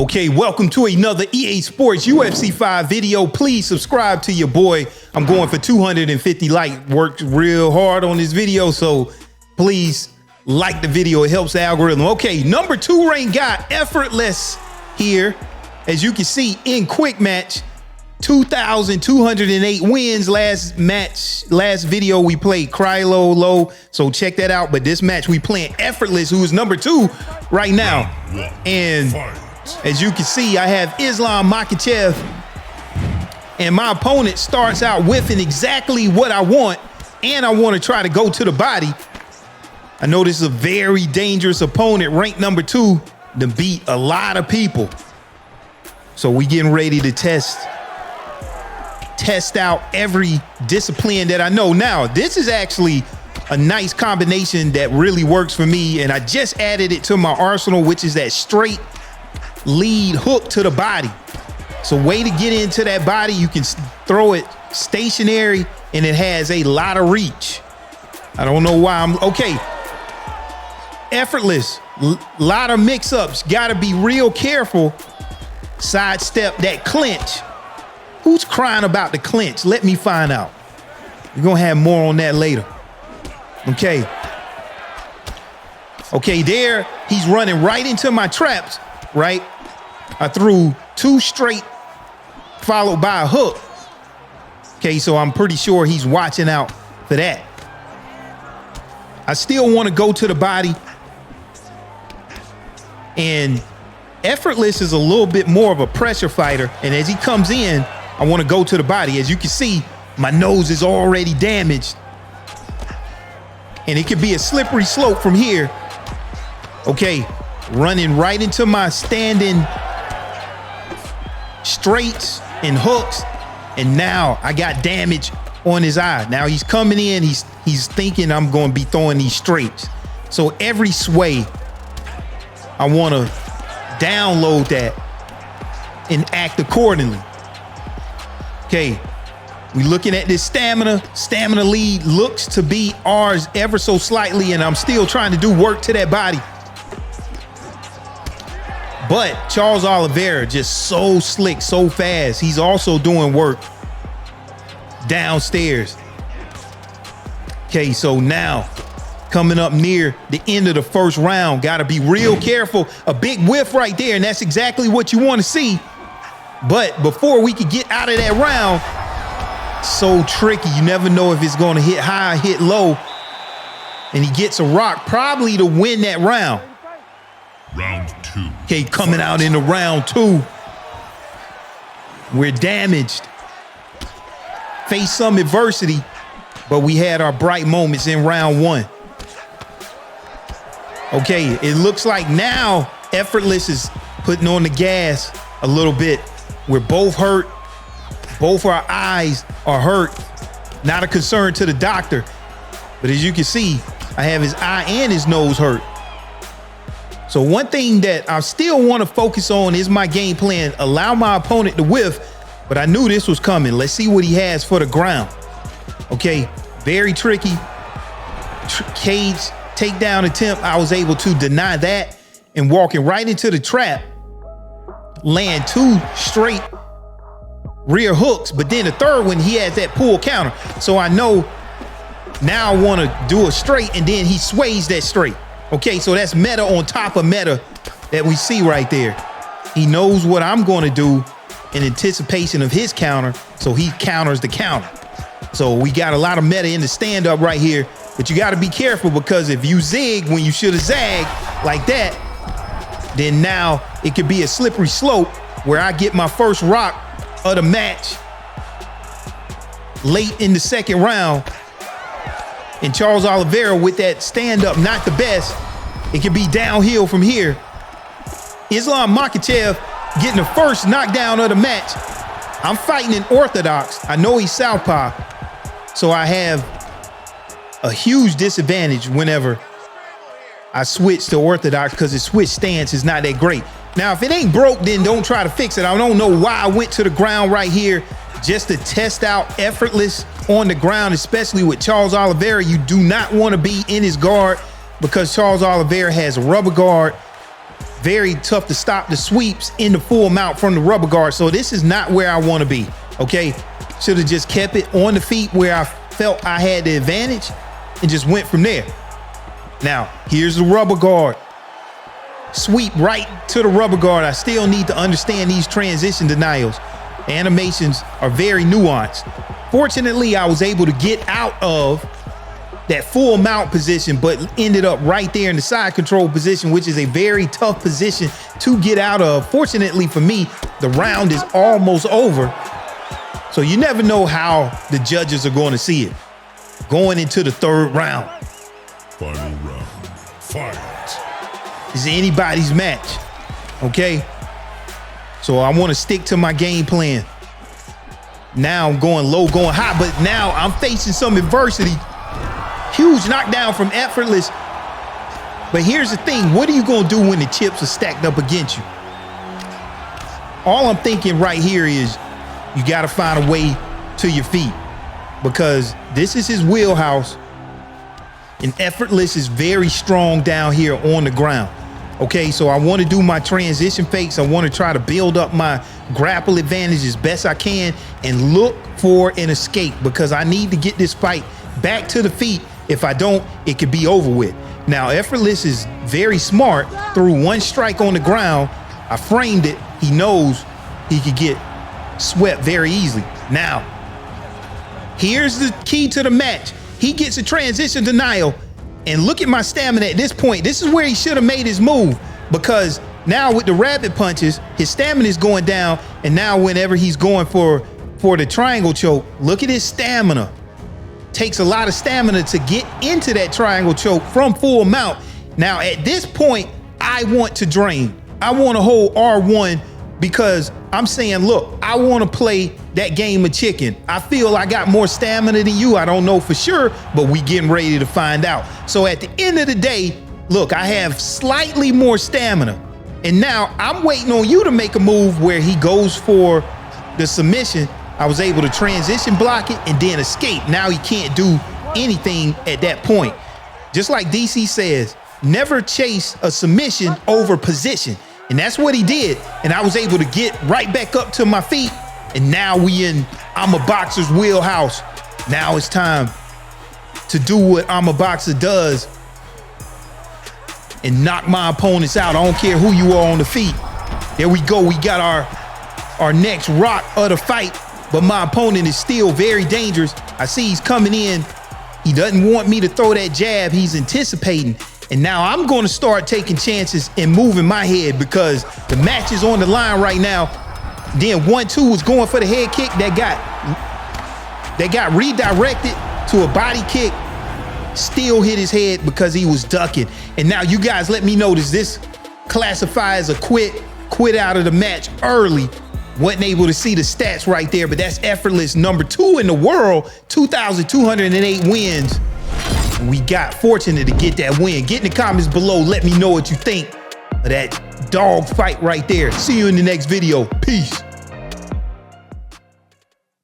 Okay, welcome to another EA Sports UFC 5 video. Please subscribe to your boy. I'm going for 250 likes. Worked real hard on this video, so please like the video. It helps the algorithm. Okay, number 2 ranked guy, Effortless here. As you can see, in quick match, 2,208 wins. Last video we played Krylo low, so check that out. But this match we playing Effortless, who is number 2 right now. And as you can see, I have Islam Makhachev, and my opponent starts out whiffing exactly what I want, and I want to try to go to the body. I know this is a very dangerous opponent, ranked number 2, to beat a lot of people. So we getting ready to test out every discipline that I know. Now, this is actually a nice combination that really works for me, and I just added it to my arsenal, which is that straight lead hook to the body. So way to get into that body. You can throw it stationary, and it has a lot of reach. I don't know why I'm okay. Effortless, lot of mix-ups. Got to be real careful. Sidestep that clinch. Who's crying about the clinch? Let me find out. We're gonna have more on that later. Okay. Okay, there he's running right into my traps, right? I threw 2 straight followed by a hook. Okay, so I'm pretty sure he's watching out for that. I still want to go to the body, and Effortless is a little bit more of a pressure fighter, and as he comes in, I want to go to the body. As you can see, my nose is already damaged, and it could be a slippery slope from here. Okay, running right into my standing straights and hooks, and now I got damage on his eye. Now he's coming in, he's thinking I'm going to be throwing these straights. So every sway, I want to download that and act accordingly. Okay, we looking at this stamina lead looks to be ours ever so slightly, and I'm still trying to do work to that body. But Charles Oliveira just so slick, so fast. He's also doing work downstairs. Okay, so now coming up near the end of the first round, got to be real careful. A big whiff right there, and that's exactly what you want to see. But before we could get out of that round, so tricky. You never know if it's going to hit high, hit low. And he gets a rock probably to win that round. Round 2. Okay, coming out into round 2. We're damaged. Faced some adversity, but we had our bright moments in round 1. Okay, it looks like now Effortless is putting on the gas a little bit. We're both hurt. Both our eyes are hurt. Not a concern to the doctor, but as you can see, I have his eye and his nose hurt. So one thing that I still want to focus on is my game plan. Allow my opponent to whiff, but I knew this was coming. Let's see what he has for the ground. Okay, very tricky. Cage takedown attempt. I was able to deny that and walking right into the trap. Land 2 straight rear hooks, but then the third one, he has that pull counter. So I know now I want to do a straight, and then he sways that straight. Okay, so that's meta on top of meta that we see right there. He knows what I'm going to do in anticipation of his counter, so he counters the counter. So we got a lot of meta in the stand-up right here, but you got to be careful, because if you zig when you should have zagged like that, then now it could be a slippery slope where I get my first rock of the match late in the second round. And Charles Oliveira with that stand-up, not the best. It could be downhill from here. Islam Makhachev getting the first knockdown of the match. I'm fighting in orthodox. I know he's southpaw, so I have a huge disadvantage whenever I switch to orthodox, because the switch stance is not that great. Now, if it ain't broke, then don't try to fix it. I don't know why I went to the ground right here just to test out Effortless on the ground, especially with Charles Oliveira. You do not want to be in his guard, because Charles Oliveira has a rubber guard Very tough to stop the sweeps in the full mount from the rubber guard. So this is not where I want to be, okay? Should have just kept it on the feet where I felt I had the advantage and just went from there. Now, here's the rubber guard. Sweep right to the rubber guard. I still need to understand these transition denials. Animations are very nuanced. Fortunately, I was able to get out of that full mount position, but ended up right there in the side control position, which is a very tough position to get out of. Fortunately for me, the round is almost over. So you never know how the judges are going to see it. Going into the third round. Final round. Fight. It's anybody's match, okay? So I want to stick to my game plan. Now I'm going low, going high, but now I'm facing some adversity. Huge knockdown from Effortless. But here's the thing, what are you gonna do when the chips are stacked up against you? All I'm thinking right here is you gotta find a way to your feet, because this is his wheelhouse, and Effortless is very strong down here on the ground. Okay, so I want to do my transition fakes. I want to try to build up my grapple advantage as best I can and look for an escape, because I need to get this fight back to the feet. If I don't, it could be over with. Now, Effortless is very smart. Through one strike on the ground, I framed it. He knows he could get swept very easily. Now, here's the key to the match. He gets a transition denial, and look at my stamina at this point. This is where he should have made his move, because now with the rapid punches, his stamina is going down, and now whenever he's going for the triangle choke, look at his stamina. Takes a lot of stamina to get into that triangle choke from full mount. Now at this point, I want to drain. I want to hold R1, because I'm saying, look, I want to play that game of chicken. I feel I got more stamina than you. I don't know for sure, but we getting ready to find out. So at the end of the day, look, I have slightly more stamina. And now I'm waiting on you to make a move where he goes for the submission. I was able to transition block it and then escape. Now he can't do anything at that point. Just like DC says, never chase a submission over position. And that's what he did. And I was able to get right back up to my feet. And now we in IMUHBOXER's wheelhouse. Now it's time to do what IMUHBOXER does and knock my opponents out. I don't care who you are on the feet. There we go. We got our next rock of the fight. But my opponent is still very dangerous. I see he's coming in. He doesn't want me to throw that jab. He's anticipating. And now I'm going to start taking chances and moving my head, because the match is on the line right now. Then 1-2 was going for the head kick that got redirected to a body kick. Still hit his head because he was ducking. And now you guys let me know, does this classify as a quit out of the match early? Wasn't able to see the stats right there, but that's Effortless, #2 in the world, 2,208 wins. We got fortunate to get that win. Get in the comments below. Let me know what you think of that dog fight right there. See you in the next video. Peace.